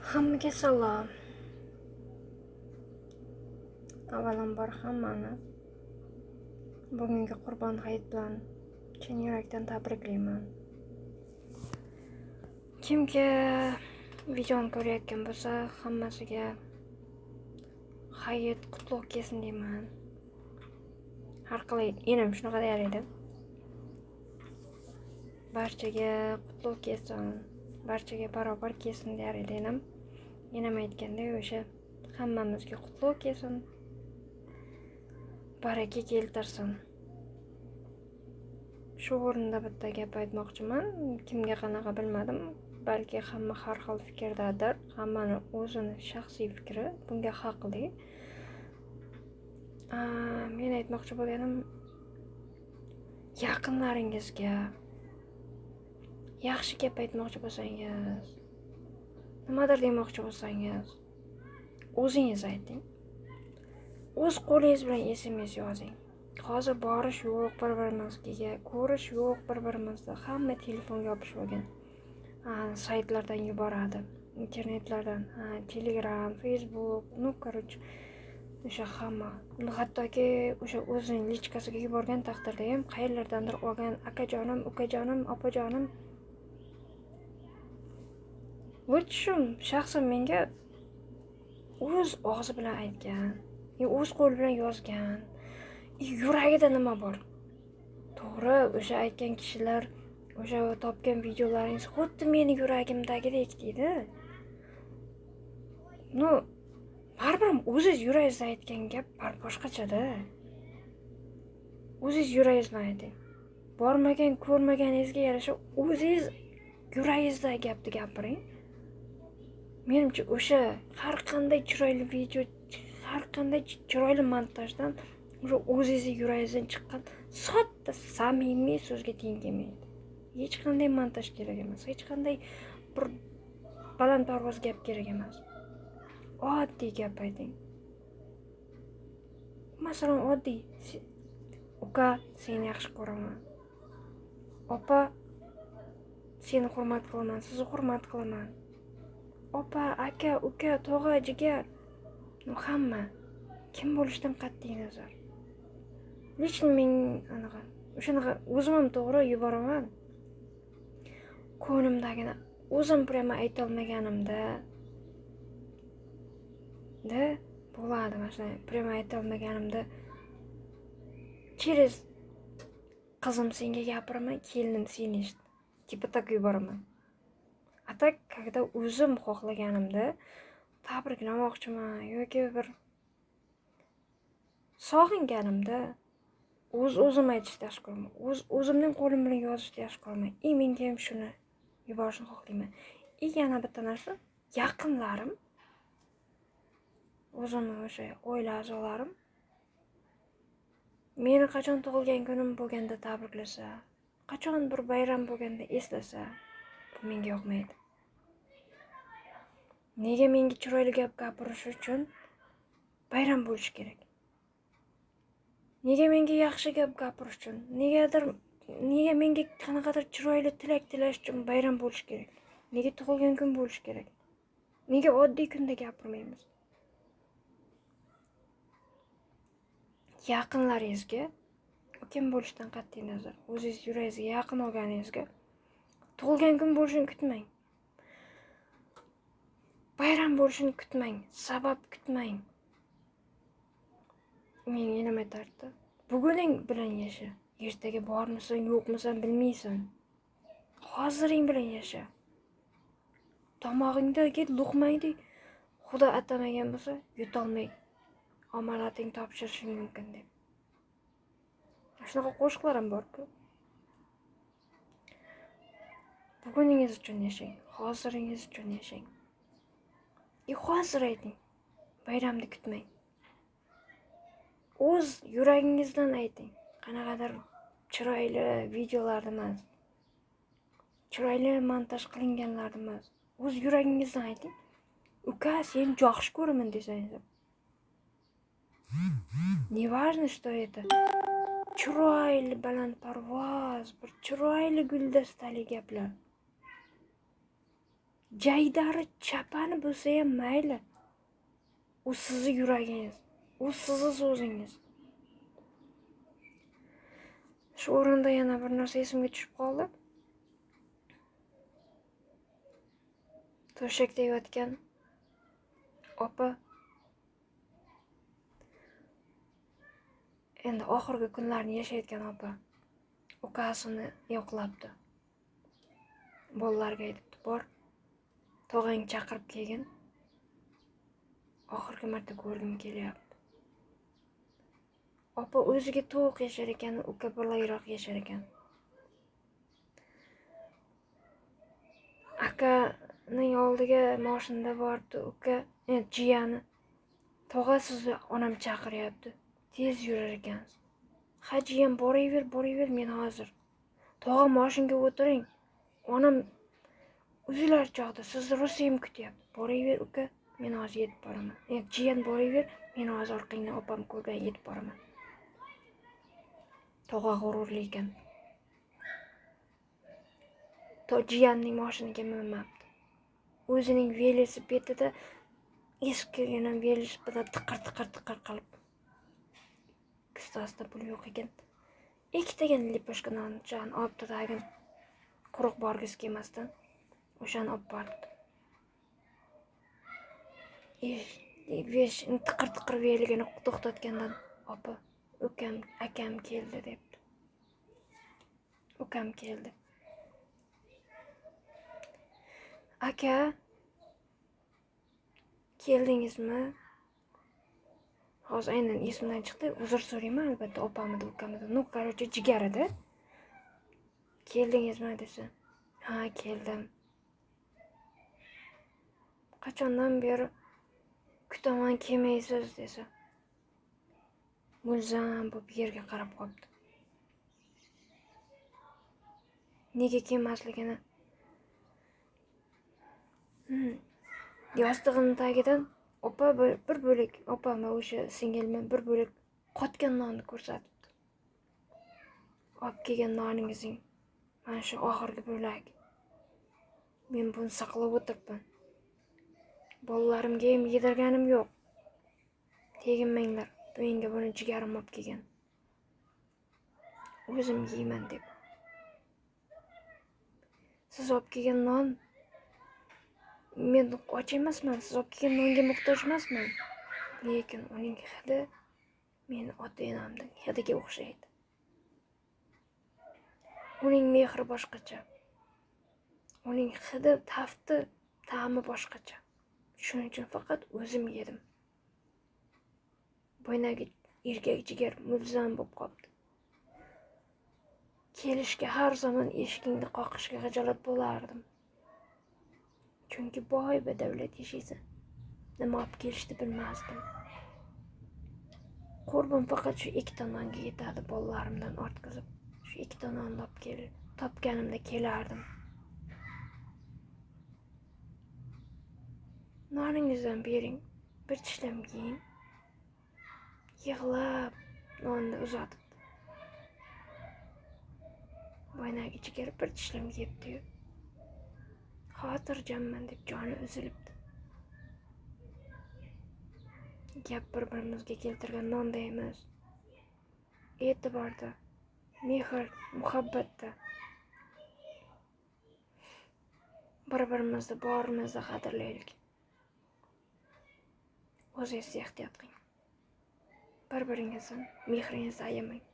Hammaga salom. Avvalambor hammani bugungi Qurbon hayit bilan chin yurakdan tabriklayman. Kimki videoni ko'rayotgan bo'lsa, hammasiga hayit qutlug' kelsin deyman. Har qalay enam shunaqa deyar edi. Barchaga qutlug' kelsin, barchaga barobar kelsin deyar edi enam. Enam aytgandek o'sha hammamizga qutlug' kelsin, baraka keltirsin. Shu o'rinda bitta gap aytmoqchiman. Kimga qanaqa bilmadim, balki hamma har xil fikrdadir. Hammani o'zini shaxsiy fikri, bunga haqli. Men aytmoqchi bo'lganim, yaqinlaringizga yaxshi gap aytmoqchi bo'lsangiz, nimadir demoqchi bo'lsangiz, o'zingiz ayting. O'z qo'lingiz bilan SMS yozing. Hozir borish yo'q bir-birimizga, ko'rish yo'q bir-birimizda. Hamma telefonga yopishib olgan. Saytlardan yuboradi, internetlardan, Telegram, Facebook, o'sha hamma. Hattoki o'sha o'zining lichkasiga yuborgan taqdirda ham qayerlardandir olgan akajonim, ukajonim, opajonim. O'tishim shaxsan menga o'z og'zi bilan aytgan, o'z qo'li bilan yozgan. Yuragida nima bor? To'g'ri, o'sha aytgan kishilar, o'sha topgan videolaringiz xuddi meni yuragimdagidek deydi. Baribir o'zingiz yuragingizda aytgan gap boshqachada. O'zingiz yuragingizdan ayting. Bormagan, ko'rmaganingizga yarasha o'zingiz yuragingizda gapni gapiring. Menimcha o'sha har qanday chiroyli video, har qanday chiroyli montajdan o'sha o'zingizning yuragingizdan chiqqan sodda, samimiy so'zga teng kelmaydi. Hech qanday montaj kerak emas, hech qanday bir balandparvoz gap kerak emas. Oddiy gap ayting. Masalan, oddiy: uka, seni yaxshi ko'raman. Opa, seni hurmat qilaman, sizni hurmat qilaman. Opa, aka, uka, tog'a, jigar. Hamma kim bo'lishidan qat'iy nazar. Lekin men o'shanaqa o'zim ham to'g'ri yuboraman. Ko'nglimdagini o'zim prama ayta olmaganimda bo'ladi. Masalan, prama ayta olmaganimda через qizim senga gapiraman, kelinim seni eshit. Tipa tak yuboraman. A tak, когда o'zim xohlaganimda tabriklamoqchiman yoki bir sog'inganimda o'zim aytishni yaxshi ko'raman. O'zimning qo'lim bilan yozishni yaxshi ko'raman. Menga ham shuni yuborishni xohlayman. Yana bitta narsa, yaqinlarim, o'zimning o'sha oila a'zolarim meni qachon tug'ilgan kunim bo'lganda tabriklasa, qachon bir bayram bo'lganda eslasa, bu menga yoqmaydi. Nega menga chiroyli gap gapirish uchun bayram bo'lishi kerak? Nega menga yaxshi gap gapirish uchun, nega menga qanaqadir chiroyli tilak tilash uchun bayram bo'lishi kerak? Nega tug'ilgan kun bo'lishi kerak? Nega oddiy kunda gapirmaymiz? Yaqinlaringizga, kim bo'lishidan qat'iy nazar, o'zingiz yuragingizga yaqin olganingizga tug'ilgan kun bo'lishini kutmang. Bayram bo'lishini kutmang, sabab kutmang. Men enam aytardi, buguning bilan yasha. Ertaga bormisan, yo'qmisan bilmaysan. Hoziring bilan yasha. Tomog'ingdagi luqmangni Xudo atamagan bo'lsa, yutolmay omonating topshirishing mumkin deb. Shunaqa qo'shiqlar ham bor-ku. Buguningiz uchun yashang, hoziringiz uchun yashang. Hozir ayting, bayramni kutmang. O'z yuragingizdan ayting. Qanaqadir chiroyli videolarni emas, chiroyli montaj qilinganlarni emas. O'z yuragingizdan ayting. Uka, seni yaxshi ko'raman desangiz. Неважно, что это. Chiroyli balandparvoz, bir chiroyli guldastali gaplar. jaydari chapani bo'lsa ham mayli. U sizni yuragingiz, u sizni so'zingiz. Shu o'rinda yana bir narsa esimga tushib qoldi. To'shakda yotgan opa endi oxirgi kunlarini yashayotgan opa ukasini yo'qlabdi. Bolalarga aytibdi, bor, tog'ang chaqirib kelgin. Oxirgi marta ko'rgim kelyapti. Opa o'ziga to'q yashar ekan, uka balayroq yashar ekan. Akaning oldiga mashinada bordi, uka, jiyani. Tog'a, sizni onam chaqiryapti. Tez yurar ekansiz. Ha jiyan, boraver, men hozir. Tog'a, mashinaga o'tiring. Onam uzilar chog'da sizni Rusiyam kutyapti. Boraver uka, men hozir yetib boraman. Jiyan, boraver, men hozir orqangdan opam ko'rgan yetib boraman. Tog'a g'ururli ekan. Jiyanning mashinaga minmabdi. O'zining velosipedida eskigina velosipedda tiqir qilib. Kistasida pul yo'q ekan. Ikkitagan liposhka nonchani olibdi dagin. Quruq borgisi kelmasdan o'shani olib boribdi. Tiqir veligini to'xtatgandan opa, akam keldi debdi. Ukam keldi. Aka, keldingizmi? Hozir aynan esimdan chiqdi. Uzr so'rayman albatta opamidi, ukamidi. Короче, jigarida. Keldingizmi desa. Ha, keldim. Qachondan beri kutaman kelmaysiz desa. Mulzam bu yerga qarab qolibdi. Nega kelmasligini yostig'ining tagidan opa bir bo'lik, opam va o'sha singilman bir bo'lik qotgan nonni ko'rsatibdi. Olib kelgan noningizning mana shu oxirgi bo'lak. Men buni saqlab o'tiribman. Bolalarimga ham yedirganim yo'q. Teginmanglar. Menga buni jigarim olib kelgan. O'zim yeyman deb. Siz olib kelgan non, men och emasman, siz olib kelgan nonga muhtoj emasman. Lekin uning hidi meni ota-onamning hidiga o'xshaydi. Uning mehri boshqacha. Uning hidi, tafti, ta'mi boshqacha. Shuning uchun faqat o'zim yedim. Bo'ynagi erkak jigar mulzam bo'lib qoldi. Kelishga har zaman eshikingni qoqishga xijolat bo'lardim. Chunki boy badavlat yashaysan. Nima olib kelishni bilmasdim. Qurbim faqat shu ikkita nonga yetadi, bolalarimdan ortqizib. Shu ikkita nonni olib kelib, topganimda kelardim. Noningizdan bering, bir tishlam yeying. Yig'lab nonni uzatib. Bo'ynagi jigar bir tishlam yebdi-yu. Xotirjamman deb joni uzilibdi. Gap bir-birimizga keltirgan nonda emas. E'tiborda, mehr, muhabbatda. Bir-birimizni borimizda qadrlaylik. O'zingizni ehtiyot qiling. Bir-biringizni mehringizni ayamang.